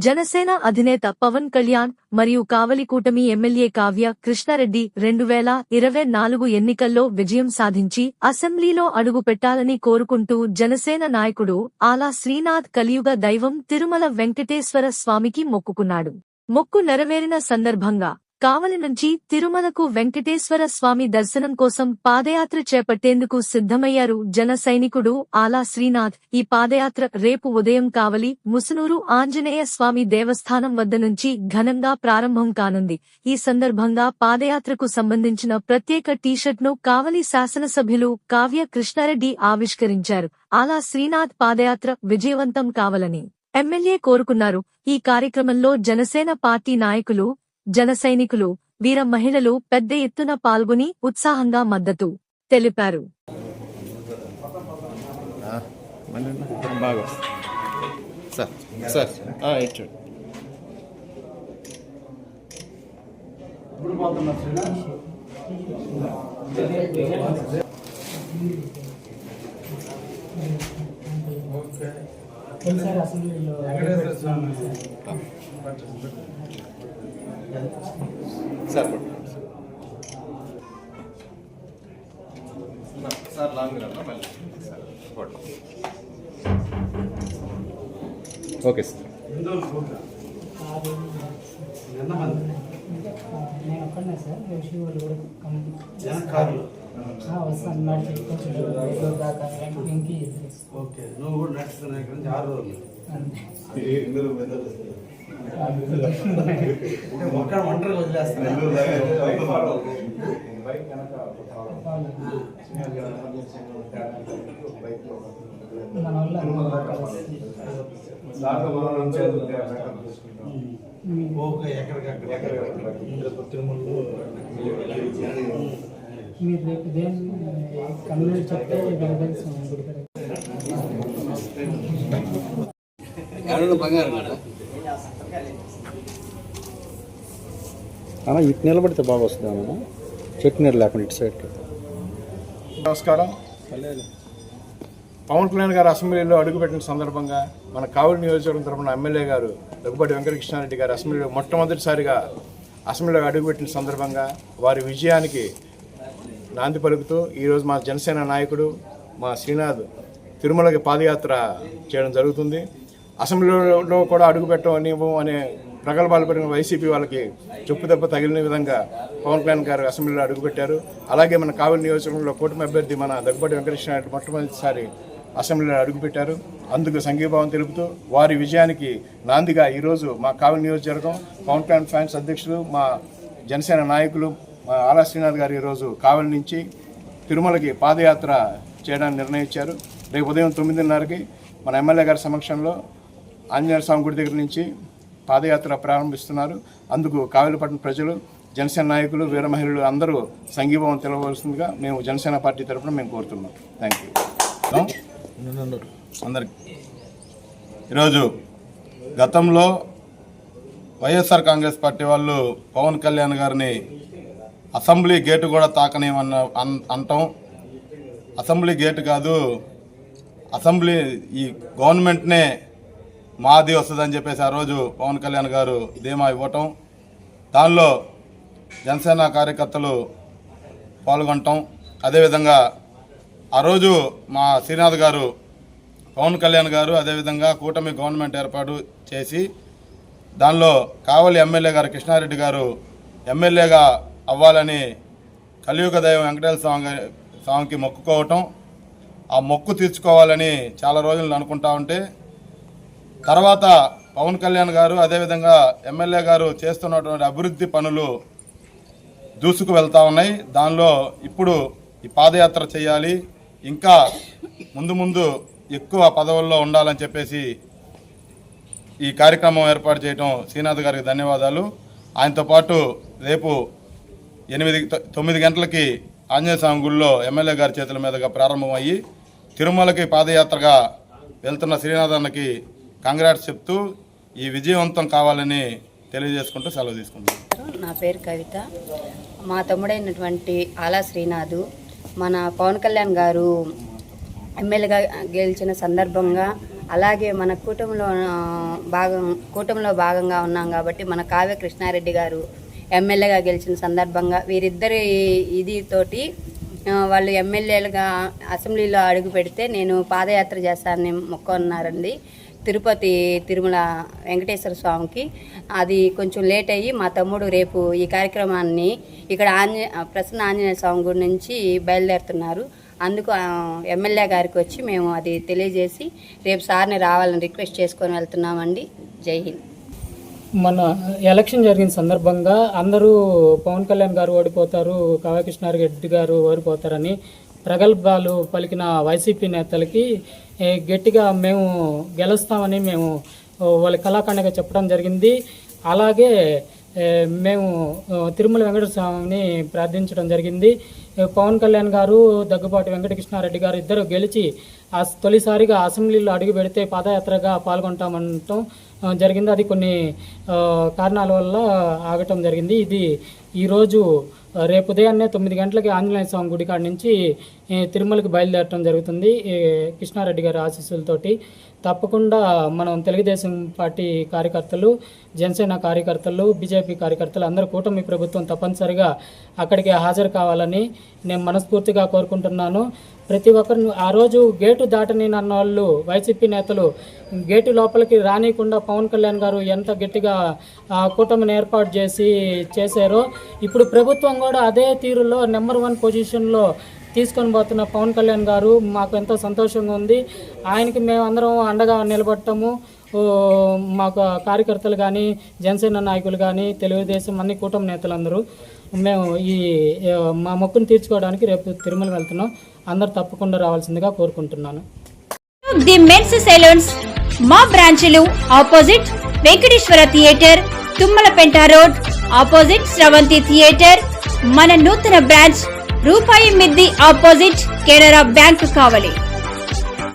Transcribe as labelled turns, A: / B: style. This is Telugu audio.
A: జనసేన అధినేత పవన్ కళ్యాణ్ మరియు కావలి కూటమి ఎమ్మెల్యే కావ్య కృష్ణారెడ్డి 2024 ఎన్నికల్లో విజయం సాధించి అసెంబ్లీలో అడుగుపెట్టాలని కోరుకుంటూ జనసేన నాయకుడు ఆలా శ్రీనాథ్ కలియుగ దైవం తిరుమల వెంకటేశ్వర స్వామికి మొక్కుకున్నాడు. మొక్కు నెరవేరిన సందర్భంగా కావలి నుంచి తిరుమలకు వెంకటేశ్వర స్వామి దర్శనం కోసం పాదయాత్ర చేపట్టేందుకు సిద్ధమయ్యారు జన సైనికుడు ఆలా శ్రీనాథ్. ఈ పాదయాత్ర రేపు ఉదయం కావలి ముసునూరు ఆంజనేయ స్వామి దేవస్థానం వద్ద నుంచి ఘనంగా ప్రారంభం కానుంది. ఈ సందర్భంగా పాదయాత్రకు సంబంధించిన ప్రత్యేక టీషర్ట్ను కావలి శాసనసభ్యులు కావ్య కృష్ణారెడ్డి ఆవిష్కరించారు. ఆలా శ్రీనాథ్ పాదయాత్ర విజయవంతం కావాలని ఎమ్మెల్యే కోరుకున్నారు. ఈ కార్యక్రమంలో జనసేన పార్టీ నాయకులు, జన సైనికులు, వీర మహిళలు పెద్ద ఎత్తున పాల్గొని ఉత్సాహంగా మద్దతు తెలిపారు.
B: Sir long okay sir.
C: నేను ఒక్కనే సార్ యోషి వాళ్ళు కూడా వస్తాను నడిచి కొంచెం దాకా ఇంకి ఓకే. నువ్వు కూడా నడుస్తున్నావు ఇక్కడ నుంచి 6 రోజులు ఒంటరిగా వదిలేస్తాను. మన వల్ల ఎక్కడికక్కడ మీరు రేపు దేని కమ్యూనిటీ చెప్తే
D: అన్న ఇటు నిలబడితే బాగా వస్తుంది అన్న, చెట్టు నీరు లేకుండా ఇటు సైడ్.
E: నమస్కారం. పవన్ కళ్యాణ్ గారు అసెంబ్లీలో అడుగుపెట్టిన సందర్భంగా మన కావలి నియోజకవర్గం తరఫున ఎమ్మెల్యే గారు దగ్గుబాటి వెంకటకృష్ణారెడ్డి గారు అసెంబ్లీలో మొట్టమొదటిసారిగా అసెంబ్లీలో అడుగుపెట్టిన సందర్భంగా వారి విజయానికి నాంది పలుకుతూ ఈరోజు మా జనసేన నాయకుడు మా శ్రీనాథ్ తిరుమలకి పాదయాత్ర చేయడం జరుగుతుంది. అసెంబ్లీలో కూడా అడుగుపెట్టనివ్వం అనే ప్రగల్భాలు పెరిగిన వైసీపీ వాళ్ళకి చెప్పు దెబ్బ తగిలిన విధంగా పవన్ కళ్యాణ్ గారు అసెంబ్లీలో అడుగుపెట్టారు. అలాగే మన కావలి నియోజకవర్గంలో కూటమి అభ్యర్థి మన దగ్గుబాటి వెంకటకృష్ణారెడ్డి మొట్టమొదటిసారి అసెంబ్లీలో అడుగుపెట్టారు. అందుకు సంఘీభావం తెలుపుతూ వారి విజయానికి నాందిగా ఈరోజు మా కావలి నియోజకవర్గం పవన్ కళ్యాణ్ ఫ్యాన్స్ అధ్యక్షులు మా జనసేన నాయకులు మా ఆలా శ్రీనాథ్ గారు ఈరోజు కావలి నుంచి తిరుమలకి పాదయాత్ర చేయడానికి నిర్ణయించారు. రేపు ఉదయం 9:30కి మన ఎమ్మెల్యే గారి సమక్షంలో ఆంజనేయ స్వామి గుడి దగ్గర నుంచి పాదయాత్ర ప్రారంభిస్తున్నారు. అందుకు కావలిపట్నం ప్రజలు, జనసేన నాయకులు, వీర మహిళలు అందరూ సంఘీభావం తెలవలసిందిగా మేము జనసేన పార్టీ తరఫున మేము కోరుతున్నాం. థ్యాంక్ యూ అందరికీ. ఈరోజు గతంలో వైఎస్ఆర్ కాంగ్రెస్ పార్టీ వాళ్ళు పవన్ కళ్యాణ్ గారిని అసెంబ్లీ గేటు కూడా తాకనేమన్న అంటాం. అసెంబ్లీ గేటు కాదు, అసెంబ్లీ ఈ గవర్నమెంట్నే మాది వస్తుందని చెప్పేసి ఆ రోజు పవన్ కళ్యాణ్ గారు ధీమా ఇవ్వటం, దానిలో జనసేన కార్యకర్తలు పాల్గొనటం. అదేవిధంగా ఆ రోజు మా శ్రీనాథ్ గారు పవన్ కళ్యాణ్ గారు అదేవిధంగా కూటమి గవర్నమెంట్ ఏర్పాటు చేసి దానిలో కావలి ఎమ్మెల్యే గారు కృష్ణారెడ్డి గారు ఎమ్మెల్యేగా అవ్వాలని కలియుగ దైవం వెంకటేశ్వర స్వామికి మొక్కుకోవటం, ఆ మొక్కు తీర్చుకోవాలని చాలా రోజులు అనుకుంటా ఉంటే తర్వాత పవన్ కళ్యాణ్ గారు అదేవిధంగా ఎమ్మెల్యే గారు చేస్తున్నటువంటి అభివృద్ధి పనులు దూసుకు వెళ్తూ ఉన్నాయి. దానిలో ఇప్పుడు ఈ పాదయాత్ర చేయాలి, ఇంకా ముందు ముందు ఎక్కువ పదవుల్లో ఉండాలని చెప్పేసి ఈ కార్యక్రమం ఏర్పాటు చేయడం శ్రీనాథ్ గారికి ధన్యవాదాలు. ఆయనతో పాటు రేపు 9 గంటలకి ఆంజనేయ స్వామి గుడిలో ఎమ్మెల్యే గారి చేతుల మీదుగా ప్రారంభమయ్యి తిరుమలకి పాదయాత్రగా వెళ్తున్న శ్రీనాథ్ అన్నకి కంగ్రాట్స్ చెప్తూ ఈ విజయవంతం కావాలని తెలియజేసుకుంటూ సెలవు తీసుకుంటాను.
F: నా పేరు కవిత. మా తమ్ముడైనటువంటి ఆలా శ్రీనాథ్ మన పవన్ కళ్యాణ్ గారు ఎమ్మెల్యేగా గెలిచిన సందర్భంగా అలాగే మన కూటమిలో భాగంగా ఉన్నాం కాబట్టి మన కావ్య కృష్ణారెడ్డి గారు ఎమ్మెల్యేగా గెలిచిన సందర్భంగా వీరిద్దరి తోటి వాళ్ళు ఎమ్మెల్యేలుగా అసెంబ్లీలో అడుగు పెడితే నేను పాదయాత్ర చేస్తానని మొక్కున్నారండి తిరుపతి తిరుమల వెంకటేశ్వర స్వామికి. అది కొంచెం లేట్ అయ్యి మా తమ్ముడు రేపు ఈ కార్యక్రమాన్ని ఇక్కడ ప్రసన్న ఆంజనేయ స్వామి గుడి నుంచి బయలుదేరుతున్నారు. అందుకు ఎమ్మెల్యే గారికి వచ్చి మేము అది తెలియజేసి రేపు సార్ని రావాలని రిక్వెస్ట్ చేసుకొని వెళ్తున్నామండి. జై హింద్.
G: మన ఎలక్షన్ జరిగిన సందర్భంగా అందరూ పవన్ కళ్యాణ్ గారు ఓడిపోతారు, కావ్య కృష్ణారెడ్డి గారు ఓడిపోతారని ప్రగల్భాలు పలికిన వైసీపీ నేతలకి గట్టిగా మేము గెలుస్తామని మేము వాళ్ళ కళాఖండగా చెప్పడం జరిగింది. అలాగే మేము తిరుమల వెంకటేశ్వర స్వామిని ప్రార్థించడం జరిగింది. పవన్ కళ్యాణ్ గారు, దగ్గుబాటి వెంకటకృష్ణారెడ్డి గారు ఇద్దరు గెలిచి తొలిసారిగా అసెంబ్లీలో అడుగు పెడితే పాదయాత్రగా పాల్గొంటామంటాం జరిగింది. అది కొన్ని కారణాల వల్ల ఆగటం జరిగింది. ఇది ఈరోజు రేపు ఉదయాన్నే 9 గంటలకి ఆంజనేయ స్వామి గుడి కాడ నుంచి తిరుమలకి బయలుదేరటం జరుగుతుంది కృష్ణారెడ్డి గారి ఆశీస్సులతోటి. తప్పకుండా మనం తెలుగుదేశం పార్టీ కార్యకర్తలు, జనసేన కార్యకర్తలు, బీజేపీ కార్యకర్తలు అందరూ కూటమి ప్రభుత్వం తప్పనిసరిగా అక్కడికి హాజరు కావాలని నేను మనస్ఫూర్తిగా కోరుకుంటున్నాను. ప్రతి ఒక్కరు ఆ రోజు గేటు దాటని అన్న వాళ్ళు వైసీపీ నేతలు గేటు లోపలికి రానియకుండా పవన్ కళ్యాణ్ గారు ఎంత గట్టిగా కూటమిని ఏర్పాటు చేశారో ఇప్పుడు ప్రభుత్వం కూడా అదే తీరులో నెంబర్ 1 పొజిషన్లో తీసుకొని పోతున్న పవన్ కళ్యాణ్ గారు మాకు ఎంతో సంతోషంగా ఉంది. ఆయనకి మేమందరం అండగా నిలబడటము, మాకు కార్యకర్తలు కానీ, జనసేన నాయకులు కానీ, తెలుగుదేశం అన్ని కూటమి నేతలందరూ మేము మా మొక్కును తీర్చుకోవడానికి రేపు తిరుమల వెళ్తున్నాం. అందరు తప్పకుండా రావాల్సిందిగా కోరుకుంటున్నాను.
H: ది మెన్స్ సెలూన్స్ మా బ్రాంచ్లు opposite Venkateswara theatre, Tummalapenta road, opposite Sravanthi theatre. మన నూతన బ్రాంచ్ రూపాయి మిద్ది ఆపోజిట్ కెనరా బ్యాంక్ కావలి.